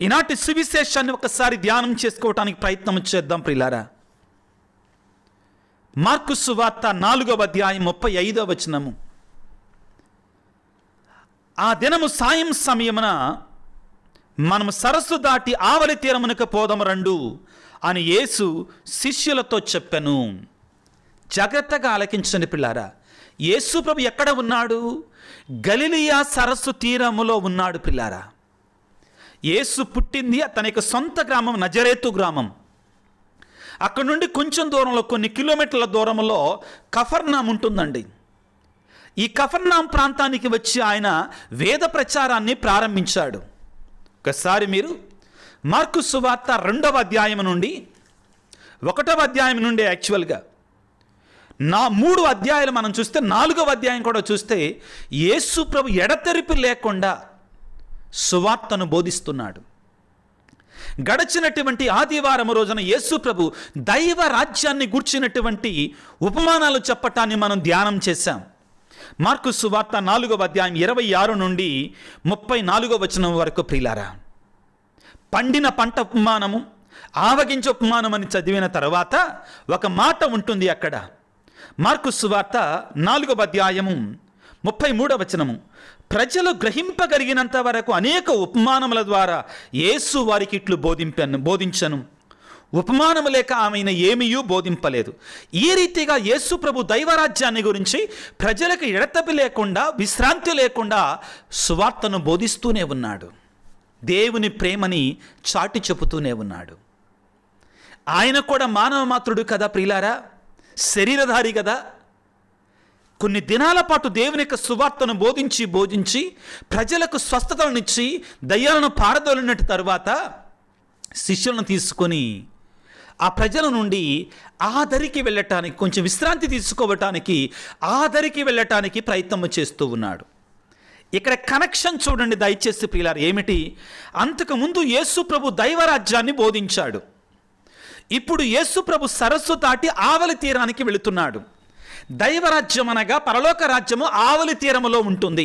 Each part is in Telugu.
ఈనాటి సువిశేషాన్ని ఒకసారి ధ్యానం చేసుకోవటానికి ప్రయత్నం చేద్దాం ప్రియులారా. మార్కు సువార్త 4వ అధ్యాయం 35వ వచనము. ఆ దినము సాయం సమయమున మనము సరస్సు దాటి ఆవలి తీరమునకు పోదాము రండు అని యేసు శిష్యులతో చెప్పెను. జాగ్రత్తగా ఆలకించండి పిల్లారా. యేసు ప్రభు ఎక్కడ ఉన్నాడు? గలిలియా సరస్సు తీరములో ఉన్నాడు పిల్లారా. యేసు పుట్టింది తన యొక్క సొంత గ్రామం నజరేతు గ్రామం. అక్కడ నుండి కొంచెం దూరంలో, కొన్ని కిలోమీటర్ల దూరంలో కఫర్నాం ఉంటుందండి. ఈ కఫర్నాం ప్రాంతానికి వచ్చి ఆయన వేద ప్రచారాన్ని ప్రారంభించాడు. ఒకసారి మీరు మార్కు సువార్త 2వ అధ్యాయం నుండి 1వ అధ్యాయం నుండి యాక్చువల్గా 3 అధ్యాయాలు మనం చూస్తే 4వ అధ్యాయం కూడా చూస్తే యేసు ప్రభు ఎడతెరిపి లేకుండా సువార్తను బోధిస్తున్నాడు. గడిచినటువంటి ఆదివారం రోజున యేసు ప్రభు దైవ రాజ్యాన్ని గూర్చినటువంటి ఉపమానాలు చెప్పటాన్ని మనం ధ్యానం చేశాం. మార్కు సువార్త 4వ అధ్యాయం 26 నుండి 34వ వచనం వరకు ప్రియులారా. పండిన పంట ఉపమానము, ఆవగింజ ఉపమానం అని చదివిన తర్వాత ఒక మాట ఉంటుంది అక్కడ. మార్కు సువార్త 4వ అధ్యాయము 33వ వచనము. ప్రజలు గ్రహింపగలిగినంత వరకు అనేక ఉపమానముల ద్వారా యేసు వారికి ఇట్లు బోధించను. ఉపమానము లేక ఆమెను ఏమీయూ బోధింపలేదు. ఈ రీతిగా యేసు ప్రభు దైవరాజ్యాన్ని గురించి ప్రజలకు ఎడతెరిపి లేకుండా, విశ్రాంతి లేకుండా సువార్తను బోధిస్తూనే ఉన్నాడు. దేవుని ప్రేమని చాటి చెబుతూనే ఉన్నాడు. ఆయన కూడా మానవ మాత్రుడు కదా ప్రియులారా, శరీరధారి కదా. కొన్ని దినాల పాటు దేవుని యొక్క సువార్తను బోధించి ప్రజలకు స్వస్థతలనిచ్చి దయ్యాలను పారదోలినట్టు తరువాత శిష్యులను తీసుకొని ఆ ప్రజల నుండి ఆ దరికి వెళ్ళటానికి, కొంచెం విశ్రాంతి తీసుకోవటానికి ఆ దరికి వెళ్ళటానికి ప్రయత్నం చేస్తూ ఉన్నాడు. ఇక్కడ కనెక్షన్ చూడండి దయచేసి ప్రియులారా. ఏమిటి? అంతకుముందు యేసు ప్రభు దైవరాజ్యాన్ని బోధించాడు. ఇప్పుడు యేసు ప్రభు సరస్సు దాటి ఆవలి తీరానికి వెళుతున్నాడు. దైవరాజ్యం అనగా పరలోక రాజ్యము ఆవలి తీరములో ఉంటుంది.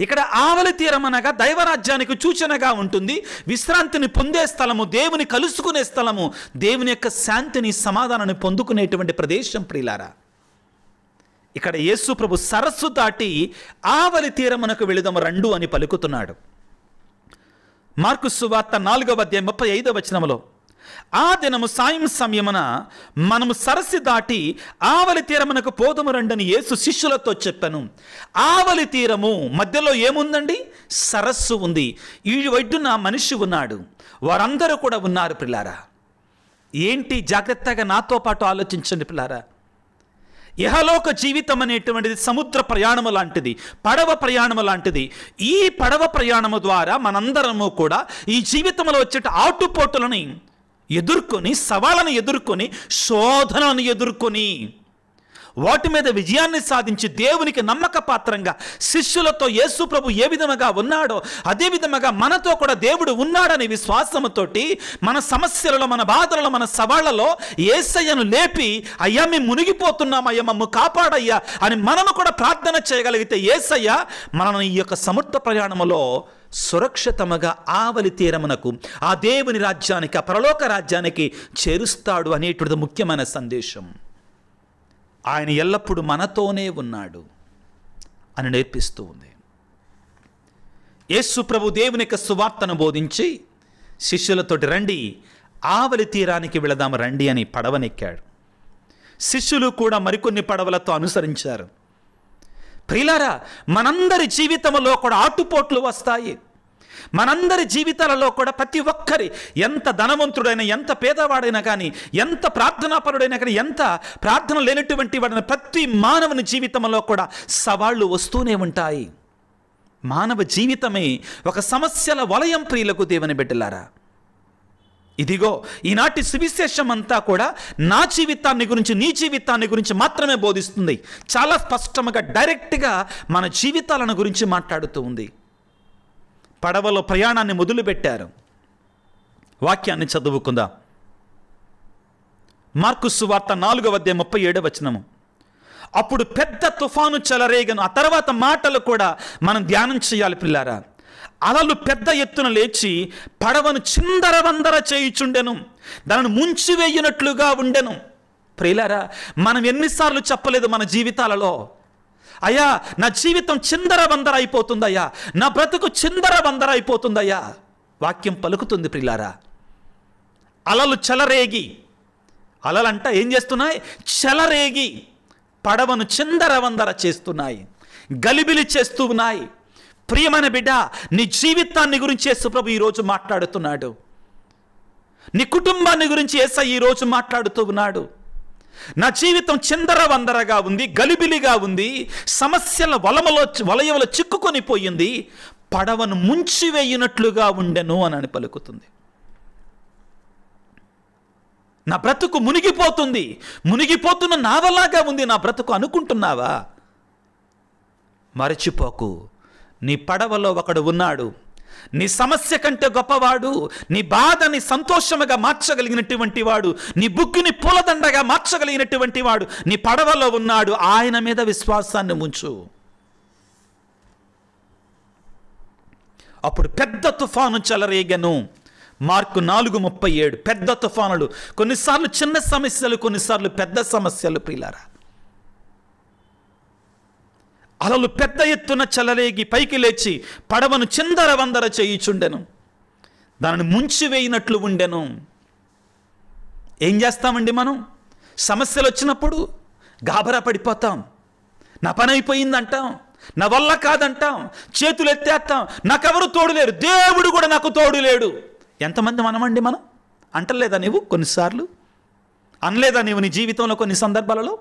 ఇక్కడ ఆవలి తీరం అనగా దైవరాజ్యానికి సూచనగా ఉంటుంది. విశ్రాంతిని పొందే స్థలము, దేవుని కలుసుకునే స్థలము, దేవుని యొక్క శాంతిని, సమాధానాన్ని పొందుకునేటువంటి ప్రదేశం ప్రియులారా. ఇక్కడ యేసు ప్రభు సరస్సు దాటి ఆవలి తీరమునకు వెళుదాము రండు అని పలుకుతున్నాడు. మార్కు సువార్త 4వ అధ్యాయం 35వ వచనములో, ఆ దినము సాయం సమయమున మనము సరస్సు దాటి ఆవలి తీరమునకు పోదము రండని యేసు శిష్యులతో చెప్పాను. ఆవలి తీరము మధ్యలో ఏముందండి? సరస్సు ఉంది. ఈ వైపున మనిషి ఉన్నాడు, వారందరూ కూడా ఉన్నారు పిల్లారా. ఏంటి? జాగ్రత్తగా నాతో పాటు ఆలోచించండి పిల్లారా. ఇహలోక జీవితం అనేటువంటిది సముద్ర ప్రయాణము లాంటిది, పడవ ప్రయాణము లాంటిది. ఈ పడవ ప్రయాణము ద్వారా మనందరము కూడా ఈ జీవితంలో వచ్చే ఆటుపోటులని ఎదుర్కొని, సవాళ్ళను ఎదుర్కొని, శోధనను ఎదుర్కొని వాటి మీద విజయాన్ని సాధించి దేవునికి నమ్మక పాత్రంగా శిష్యులతో యేసు ప్రభు ఏ విధముగా ఉన్నాడో అదే విధముగా మనతో కూడా దేవుడు ఉన్నాడనే విశ్వాసముతోటి మన సమస్యలలో, మన బాధలలో, మన సవాళ్లలో యేసయ్యను లేపి, అయ్యా మేము మునిగిపోతున్నాం, అయ్యా మమ్ము కాపాడయ్యా అని మనము కూడా ప్రార్థన చేయగలిగితే యేసయ్య మనల్ని ఈ యొక్క సముద్ర ప్రయాణములో సురక్షితముగా ఆవలి తీరమునకు, ఆ దేవుని రాజ్యానికి, ఆ పరలోక రాజ్యానికి చేరుస్తాడు అనేటువంటిది ముఖ్యమైన సందేశం. ఆయన ఎల్లప్పుడూ మనతోనే ఉన్నాడు అని నేర్పిస్తూ ఉంది. యేసు ప్రభు దేవుని యొక్క సువార్తను బోధించి శిష్యులతోటి రండి ఆవలి తీరానికి వెళదాము రండి అని పడవనెక్కాడు. శిష్యులు కూడా మరికొన్ని పడవలతో అనుసరించారు. ప్రియులారా, మనందరి జీవితంలో కూడా ఆటుపోట్లు వస్తాయి. మనందరి జీవితాలలో కూడా ప్రతి ఒక్కరి, ఎంత ధనవంతుడైనా, ఎంత పేదవాడైనా కానీ, ఎంత ప్రార్థనాపరుడైనా కానీ, ఎంత ప్రార్థన లేనటువంటి వాడైనా, ప్రతి మానవుని జీవితంలో కూడా సవాళ్లు వస్తూనే ఉంటాయి. మానవ జీవితమే ఒక సమస్యల వలయం ప్రియులకు దేవుని బిడ్డలారా. ఇదిగో ఈనాటి సువిశేషం అంతా కూడా నా జీవితాన్ని గురించి, నీ జీవితాన్ని గురించి మాత్రమే బోధిస్తుంది. చాలా స్పష్టంగా, డైరెక్ట్గా మన జీవితాలను గురించి మాట్లాడుతూ ఉంది. పడవలో ప్రయాణాన్ని మొదలుపెట్టారు. వాక్యాన్ని చదువుకుందాం. మార్కు సువార్త 4వ అధ్యాయం 37వ వచనము. అప్పుడు పెద్ద తుఫాను చెలరేగను. ఆ తర్వాత మాటలు కూడా మనం ధ్యానం చేయాలి పిల్లారా. అలలు పెద్ద ఎత్తున లేచి పడవను చిందరవందర చేయుచుండెను, దానిని ముంచివేయునట్లుగా ఉండెను. ప్రియులారా, మనం ఎన్నిసార్లు చెప్పలేదు మన జీవితాలలో, అయ్యా నా జీవితం చిందరవందర అయిపోతుందయ్యా, నా బ్రతుకు చిందరవందర అయిపోతుందయ్యా. వాక్యం పలుకుతుంది ప్రియులారా. అలలు చెలరేగి, అలలంట ఏం చేస్తున్నాయి? చెలరేగి పడవను చిందరవందర చేస్తున్నాయి, గలిబిలి చేస్తూ ఉన్నాయి. ప్రియమైన బిడ్డ, నీ జీవితాన్ని గురించి యేసు ప్రభు ఈరోజు మాట్లాడుతున్నాడు. నీ కుటుంబాన్ని గురించి యేసయ్య ఈరోజు మాట్లాడుతూ ఉన్నాడు. నా జీవితం చిందరవందరగా ఉంది, గలిబిలిగా ఉంది, సమస్యల వలయంలో చిక్కుకొని పోయింది, పడవను ముంచివేయినట్లుగా ఉండెను అని పలుకుతుంది. నా బ్రతుకు మునిగిపోతుంది, మునిగిపోతున్న నావలాగా ఉంది నా బ్రతుకు అనుకుంటున్నావా? మరచిపోకు, నీ పడవలో ఒకడు ఉన్నాడు. నీ సమస్య కంటే గొప్పవాడు, నీ బాధని సంతోషముగా మార్చగలిగినటువంటి వాడు, నీ బుగ్గుని పూలదండగా మార్చగలిగినటువంటి వాడు నీ పడవలో ఉన్నాడు. ఆయన మీద విశ్వాసాన్ని ఉంచు. అప్పుడు పెద్ద తుఫాను చెలరేగెను. మార్కు 4:37. పెద్ద తుఫానులు, కొన్నిసార్లు చిన్న సమస్యలు, కొన్నిసార్లు పెద్ద సమస్యలు ప్రియులారా. అలలు పెద్ద ఎత్తున చెలరేగి పైకి లేచి పడవను చిందరవందర చేయుచుండెను, దానిని ముంచివేయినట్లు ఉండెను. ఏం చేస్తామండి మనం? సమస్యలు వచ్చినప్పుడు గాబరా పడిపోతాం. నా పని అయిపోయిందంటాం, నా వల్ల కాదంటాం, చేతులు ఎత్తేస్తాం, నాకెవరు తోడు లేరు, దేవుడు కూడా నాకు తోడు లేడు. ఎంతమంది మనమండి మనం? అంటలేదా నీవు? కొన్నిసార్లు అనలేదా నీవు నీ జీవితంలో? కొన్ని సందర్భాలలో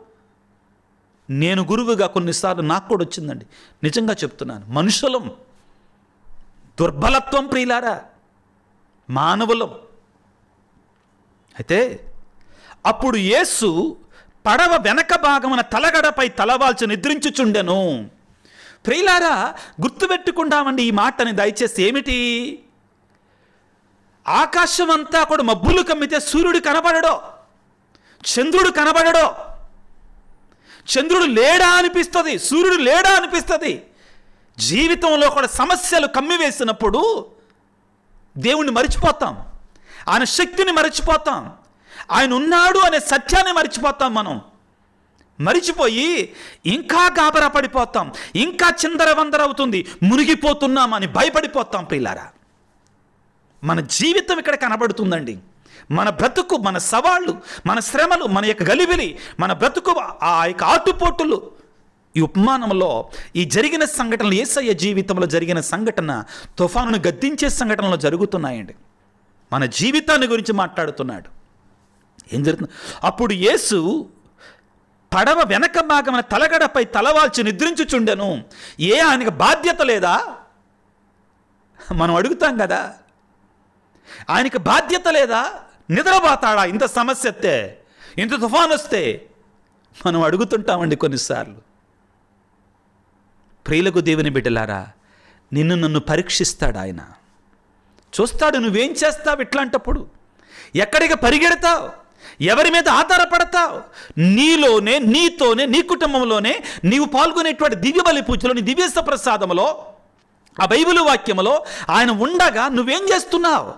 నేను గురువుగా కొన్నిసార్లు నాకు కూడా వచ్చిందండి, నిజంగా చెప్తున్నాను. మనుషులం, దుర్బలత్వం ప్రియులారా, మానవులం. అయితే అప్పుడు యేసు పడవ వెనక భాగమున తలగడపై తలవాల్చి నిద్రించుచుండెను. ప్రియులారా, గుర్తుపెట్టుకుంటామండి ఈ మాటని దయచేసి. ఏమిటి? ఆకాశం అంతా కూడా మబ్బులు కమ్మితే సూర్యుడు కనబడడో, చంద్రుడు కనబడడో, చంద్రుడు లేడా అనిపిస్తుంది, సూర్యుడు లేడా అనిపిస్తుంది. జీవితంలో కూడా సమస్యలు కమ్మివేసినప్పుడు దేవుణ్ణి మరిచిపోతాం, ఆయన శక్తిని మరిచిపోతాం, ఆయన ఉన్నాడు అనే సత్యాన్ని మరిచిపోతాం. మనం మరిచిపోయి ఇంకా గాబరా పడిపోతాం, ఇంకా చిందరవందర అవుతుంది, మునిగిపోతున్నామని భయపడిపోతాం. ప్రియులారా, మన జీవితం ఇక్కడ కనబడుతుందండి. మన బ్రతుకు, మన సవాళ్ళు, మన శ్రమలు, మన యొక్క గలిబిలి, మన బ్రతుకు, ఆ యొక్క ఆటుపోటులు, ఈ ఉపమానంలో ఈ జరిగిన సంఘటనలు, యేసయ్య జీవితంలో జరిగిన సంఘటన తుఫానును గద్దించే సంఘటనలు జరుగుతున్నాయండి. మన జీవితాన్ని గురించి మాట్లాడుతున్నాడు. ఏం జరుగుతుంది? అప్పుడు యేసు పడవ వెనక భాగమైన తలగడపై తలవాల్చి నిద్రించుచుండెను. ఆయనకు బాధ్యత లేదా? మనం అడుగుతాం కదా, ఆయనకి బాధ్యత లేదా? నిద్రపోతాడా? ఇంత సమస్య వస్తే, ఇంత తుఫాను వస్తే మనం అడుగుతుంటామండి కొన్నిసార్లు. ప్రియులకు దేవుని బిడ్డలారా, నిన్ను నన్ను పరీక్షిస్తాడు ఆయన. చూస్తాడు నువ్వేం చేస్తావు ఇట్లాంటప్పుడు, ఎక్కడికి పరిగెడతావు, ఎవరి మీద ఆధారపడతావు. నీలోనే, నీతోనే, నీ కుటుంబంలోనే నీవు పాల్గొనేటువంటి దివ్యబలి పూజలో, నీ దివ్యస్వ ప్రసాదములో, ఆ బైబిల్ వాక్యములో ఆయన ఉండగా నువ్వేం చేస్తున్నావు?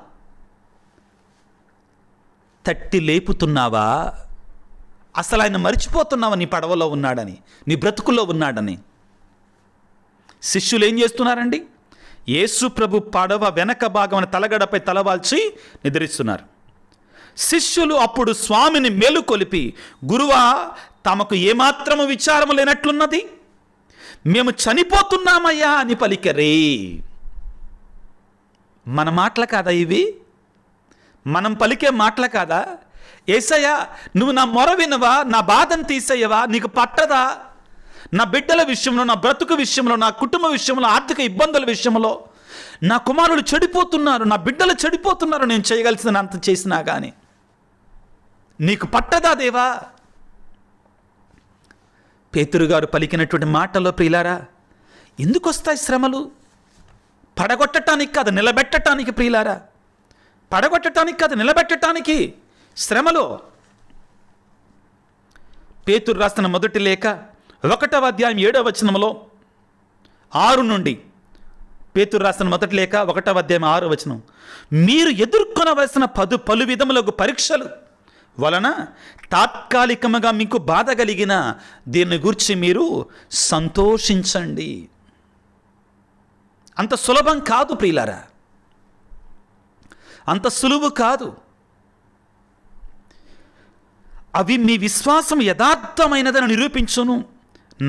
తట్టి లేపుతున్నావా? అసలు ఆయన మరిచిపోతున్నావా నీ పడవలో ఉన్నాడని, నీ బ్రతుకుల్లో ఉన్నాడని? శిష్యులు ఏం చేస్తున్నారండి? యేసు ప్రభు పడవ వెనక భాగమైన తలగడపై తలవాల్చి నిద్రిస్తున్నారు. శిష్యులు అప్పుడు స్వామిని మేలుకొలిపి, గురువా, తమకు ఏమాత్రము విచారము లేనట్లున్నది, మేము చనిపోతున్నామయ్యా అని పలికరే. మన మాటల కాదా ఇవి? మనం పలికే మాటల కాదా? యేసయ్యా, నువ్వు నా మొర వినవా? నా బాధను తీసేయవా? నీకు పట్టదా? నా బిడ్డల విషయంలో, నా బ్రతుకు విషయంలో, నా కుటుంబ విషయంలో, ఆర్థిక ఇబ్బందుల విషయంలో నా కుమారులు చెడిపోతున్నారు, నా బిడ్డలు చెడిపోతున్నారు, నేను చేయగలిసిన అంత చేసినా కానీ నీకు పట్టదా దేవా? పేతురు గారు పలికినటువంటి మాటలో ప్రియులారా, ఎందుకు వస్తాయి శ్రమలు? పడగొట్టడానికి కాదు, నిలబెట్టడానికి. ప్రియులారా, పడగొట్టడానికి కాదు, నిలబెట్టడానికి శ్రమలో. పేతురు రాసిన మొదటి లేఖ 1వ అధ్యాయం 7వ వచనంలో 6 నుండి పేతురు రాసిన మొదటి లేఖ 1వ అధ్యాయం 6వ వచనం, మీరు ఎదుర్కొనవలసిన పలు విధములకు పరీక్షలు వలన తాత్కాలికముగా మీకు బాధ కలిగిన దీన్ని గురించి మీరు సంతోషించండి. అంత సులభం కాదు ప్రియులారా, అంత సులువు కాదు. అవి మీ విశ్వాసం యథార్థమైనదని నిరూపించును.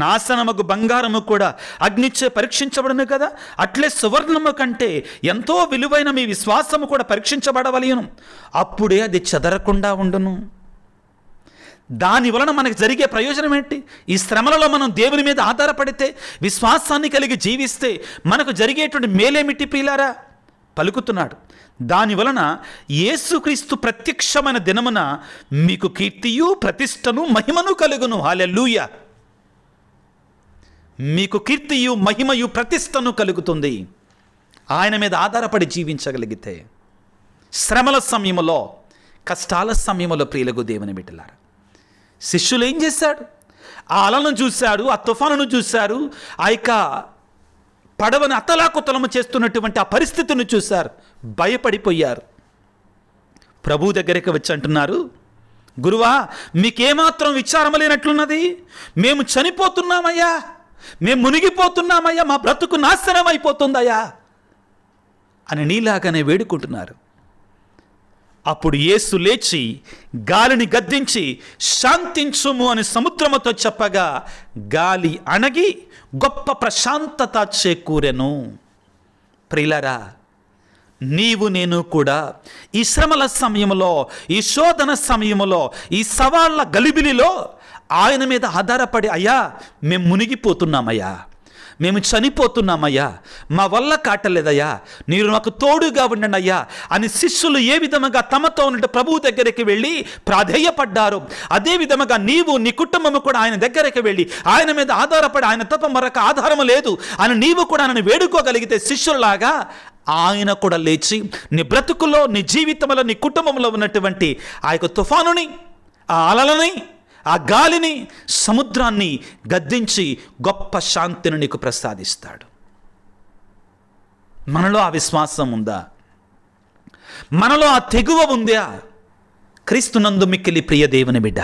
నాశనమగు బంగారము కూడా అగ్నిచే పరీక్షించబడును కదా, అట్లే సువర్ణము కంటే ఎంతో విలువైన మీ విశ్వాసము కూడా పరీక్షించబడవలెను. అప్పుడే అది చెదరకుండా ఉండును. దాని వలన మనకు జరిగే ప్రయోజనం ఏంటి? ఈ శ్రమలలో మనం దేవుని మీద ఆధారపడితే, విశ్వాసాన్ని కలిగి జీవిస్తే మనకు జరిగేటువంటి మేలేమిటి ప్రియులారా? పలుకుతున్నాడు, దాని వలన యేసుక్రీస్తు ప్రత్యక్షమైన దినమున మీకు కీర్తియు ప్రతిష్టను మహిమను కలుగును. హల్లెలూయా. మీకు కీర్తియు మహిమయు ప్రతిష్టను కలుగుతుంది ఆయన మీద ఆధారపడి జీవించగలిగితే. శ్రమల సమయంలో, కష్టాల సమయంలో ప్రియులకు దేవుని బిడ్డలారా, శిష్యులు ఏం చేశాడు? ఆ అలను చూశాడు, ఆ తుఫానును చూశారు, ఆ యొక్క పడవను అతలాకుతలము చేస్తున్నటువంటి ఆ పరిస్థితిని చూశారు, భయపడిపోయారు. ప్రభు దగ్గరికి వచ్చి అంటున్నారు, గురువా మీకేమాత్రం విచారం లేనట్లున్నది, మేము చనిపోతున్నామయ్యా, మేము మునిగిపోతున్నామయ్యా, మా బ్రతుకు నాశనం అయిపోతుందయ్యా అని నీలాగానే వేడుకుంటున్నారు. అప్పుడు యేసు లేచి గాలిని గద్దించి శాంతించుము అని సముద్రముతో చెప్పగా గాలి అణగి గొప్ప ప్రశాంతత చేకూరెను. ప్రియులారా, నీవు నేను కూడా ఈ శ్రమల సమయంలో, ఈ శోధన సమయంలో, ఈ సవాళ్ళ గలిబిలిలో ఆయన మీద ఆధారపడి, అయ్యా మేము మునిగిపోతున్నామయ్యా, మేము చనిపోతున్నామయ్యా, మా వల్ల కాటలేదయ్యా, మీరు నాకు తోడుగా ఉండండి అయ్యా అని శిష్యులు ఏ విధముగా తమతో ఉన్నట్టు ప్రభువు దగ్గరికి వెళ్ళి ప్రాధేయపడ్డారు, అదే విధముగా నీవు నీ కుటుంబము కూడా ఆయన దగ్గరికి వెళ్ళి ఆయన మీద ఆధారపడి, ఆయన తప్ప మరొక ఆధారము లేదు అని నీవు కూడా ఆయన వేడుకోగలిగితే శిష్యుల్లాగా ఆయన కూడా లేచి నీ బ్రతుకులో, నీ జీవితంలో, నీ కుటుంబంలో ఉన్నటువంటి ఆ యొక్క తుఫానుని, ఆ అలలని, ఆ గాలిని, సముద్రాన్ని గద్దించి గొప్ప శాంతిని నీకు ప్రసాదిస్తాడు. మనలో ఆ విశ్వాసం ఉందా? మనలో ఆ తెగువ ఉందా? క్రీస్తునందు మిక్కిలి ప్రియ దేవుని బిడ్డ,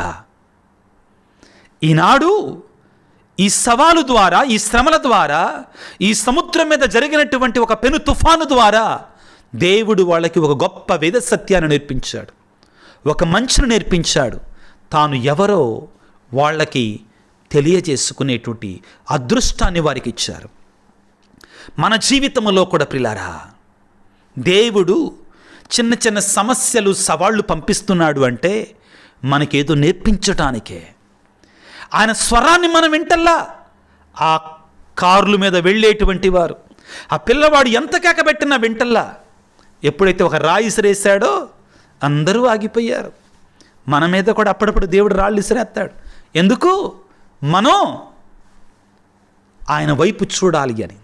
ఈనాడు ఈ సవాలు ద్వారా, ఈ శ్రమల ద్వారా, ఈ సముద్రం మీద జరిగినటువంటి ఒక పెను తుఫాను ద్వారా దేవుడు వాళ్ళకి ఒక గొప్ప వేద సత్యాన్ని నేర్పించాడు, ఒక మంచిని నేర్పించాడు. తాను ఎవరో వాళ్ళకి తెలియజేసుకునేటువంటి అదృష్టాన్ని వారికి ఇచ్చారు. మన జీవితంలో కూడా ప్రియులారా, దేవుడు చిన్న చిన్న సమస్యలు, సవాళ్ళు పంపిస్తున్నాడు అంటే మనకేదో నేర్పించటానికే. ఆయన స్వరాన్ని మనం వింటల్లా. ఆ కార్ల మీద వెళ్ళేటువంటి వారు, ఆ పిల్లవాడు ఎంత కేకబెట్టినా వింటల్లా. ఎప్పుడైతే ఒక రాయి ఇసిరేశాడో అందరూ ఆగిపోయారు. మన మీద కూడా అప్పుడప్పుడు దేవుడు రాళ్ళు ఇసిరేస్తాడు. ఎందుకు? మనం ఆయన వైపు చూడాలి అని,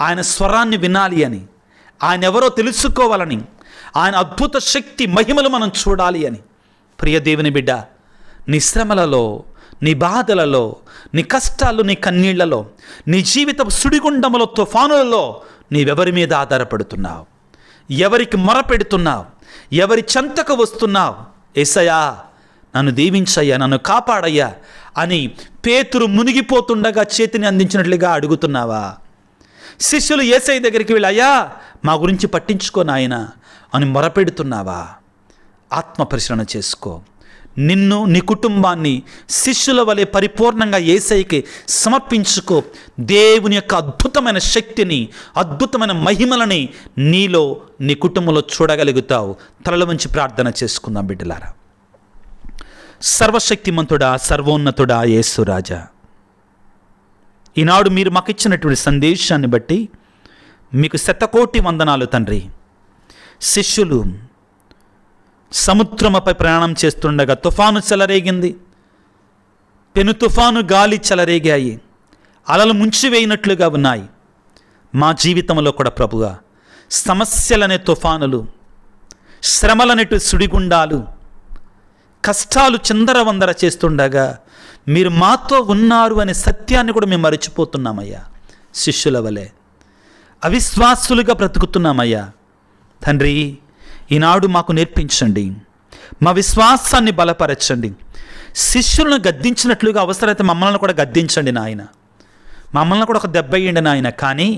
ఆయన స్వరాన్ని వినాలి అని, ఆయన ఎవరో తెలుసుకోవాలని, ఆయన అద్భుత శక్తి మహిమలు మనం చూడాలి అని. ప్రియ దేవుని బిడ్డ, నీ శ్రమలలో, నీ బాధలలో, నీ కష్టాలు, నీ కన్నీళ్లలో, నీ జీవిత సుడిగుండములో, తుఫానులలో నీవెవరి మీద ఆధారపడుతున్నావు? ఎవరికి మొరపెడుతున్నావు? ఎవరి చెంతకు వస్తున్నావు? యేసయ్యా నన్ను దీవించయ్యా, నన్ను కాపాడయ్యా అని పేతురు మునిగిపోతుండగా చేతిని అందించినట్లుగా అడుగుతున్నావా? శిష్యులు యేసయ్య దగ్గరికి వెళ్ళి, అయ్యా మా గురించి పట్టించుకో నాయనా అని మొరపెడుతున్నావా? ఆత్మ పరిశీలన చేసుకో. నిన్ను, నీ కుటుంబాన్ని శిష్యుల వలె పరిపూర్ణంగా యేసయ్యకి సమర్పించుకో. దేవుని యొక్క అద్భుతమైన శక్తిని, అద్భుతమైన మహిమలని నీలో, నీ కుటుంబంలో చూడగలుగుతావు. తలల వంచి ప్రార్థన చేసుకుందాం బిడ్డలారా. సర్వశక్తిమంతుడా, సర్వోన్నతుడా, యేసురాజా, ఈనాడు మీరు మాకు ఇచ్చినటువంటి సందేశాన్ని బట్టి మీకు శతకోటి వందనాలు తండ్రి. శిష్యులు సముద్రముపై ప్రయాణం చేస్తుండగా తుఫాను చెలరేగింది, పెను తుఫాను గాలి చెలరేగాయి, అలలు ముంచివేయినట్లుగా ఉన్నాయి. మా జీవితంలో కూడా ప్రభువా సమస్యలనే తుఫానులు, శ్రమలనేటు సుడిగుండాలు, కష్టాలు చిందరవందర చేస్తుండగా మీరు మాతో ఉన్నారు అనే సత్యాన్ని కూడా మేము మరచిపోతున్నామయ్యా. శిష్యుల వలె అవిశ్వాసులుగా బ్రతుకుతున్నామయ్యా. తండ్రి, ఈనాడు మాకు నేర్పించండి, మా విశ్వాసాన్ని బలపరచండి. శిష్యులను గద్దించినట్లుగా అవసరమైతే మమ్మల్ని కూడా గద్దించండి నాయన. మమ్మల్ని కూడా ఒక దెబ్బయ్యండి నాయన. కానీ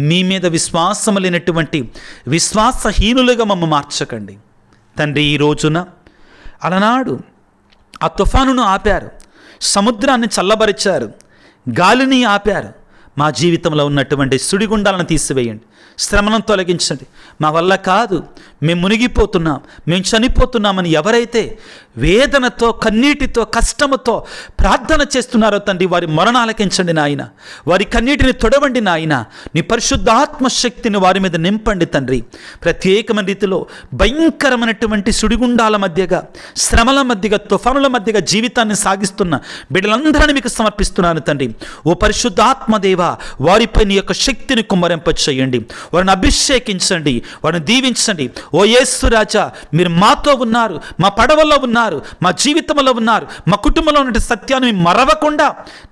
మీ మీద విశ్వాసం లేనటువంటి విశ్వాసహీనులుగా మమ్మల్ని మార్చకండి తండ్రి. ఈ రోజున అలనాడు ఆ తుఫానును ఆపారు, సముద్రాన్ని చల్లబరిచారు, గాలిని ఆపారు. మా జీవితంలో ఉన్నటువంటి సుడిగుండాలను తీసివేయండి, శ్రమను తొలగించండి. మా వల్ల కాదు, మేము మునిగిపోతున్నాం, మేము చనిపోతున్నామని ఎవరైతే వేదనతో, కన్నీటితో, కష్టముతో ప్రార్థన చేస్తున్నారో తండ్రి, వారి మరణాలకించండి నాయన. వారి కన్నీటిని తొడవండి నాయన. నీ పరిశుద్ధాత్మ శక్తిని వారి మీద నింపండి తండ్రి. ప్రత్యేకమైన రీతిలో భయంకరమైనటువంటి సుడిగుండాల మధ్యగా, శ్రమల మధ్యగా, తుఫానుల మధ్యగా జీవితాన్ని సాగిస్తున్న బిడ్డలందరినీ మీకు సమర్పిస్తున్నాను తండ్రి. ఓ పరిశుద్ధాత్మ దేవా, వారిపై నీ యొక్క శక్తిని కుమ్మరింప చేయండి, వారిని అభిషేకించండి, వారిని దీవించండి. ఓ యేసు రాజా, మీరు మాతో ఉన్నారు, మా పడవల్లో ఉన్నారు, మా జీవితంలో ఉన్నారు, మా కుటుంబంలో ఉన్న సత్యాన్ని మరవకుండా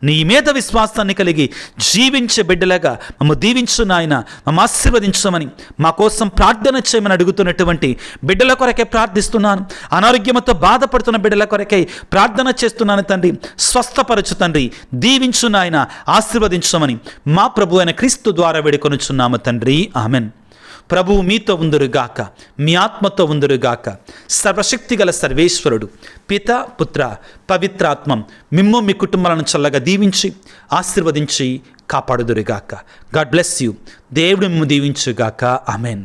నీ మీద విశ్వాసాన్ని కలిగి జీవించే బిడ్డలుగా మమ్మ దీవించు నాయన. మమ్మ ఆశీర్వదించమని, మా కోసం ప్రార్థన చేయమని అడుగుతున్నటువంటి బిడ్డల కొరకే ప్రార్థిస్తున్నాను. అనారోగ్యంతో బాధపడుతున్న బిడ్డల కొరకై ప్రార్థన చేస్తున్నాను తండ్రి. స్వస్థపరచు తండ్రి, దీవించు నాయన, ఆశీర్వదించమని మా ప్రభు అయిన క్రీస్తు ద్వారా వేడుకొనుచున్నాము తండ్రి. ఆమెన్. ప్రభువు మీతో ఉందురుగాక, మీ ఆత్మతో ఉందురుగాక. సర్వశక్తిగల సర్వేశ్వరుడు పిత, పుత్ర, పవిత్రాత్మం మిమ్ము మీ కుటుంబాలను చల్లగా దీవించి ఆశీర్వదించి కాపాడుదురుగాక. God bless you. దేవుడు మిమ్ము దీవించుగాక. ఆమెన్.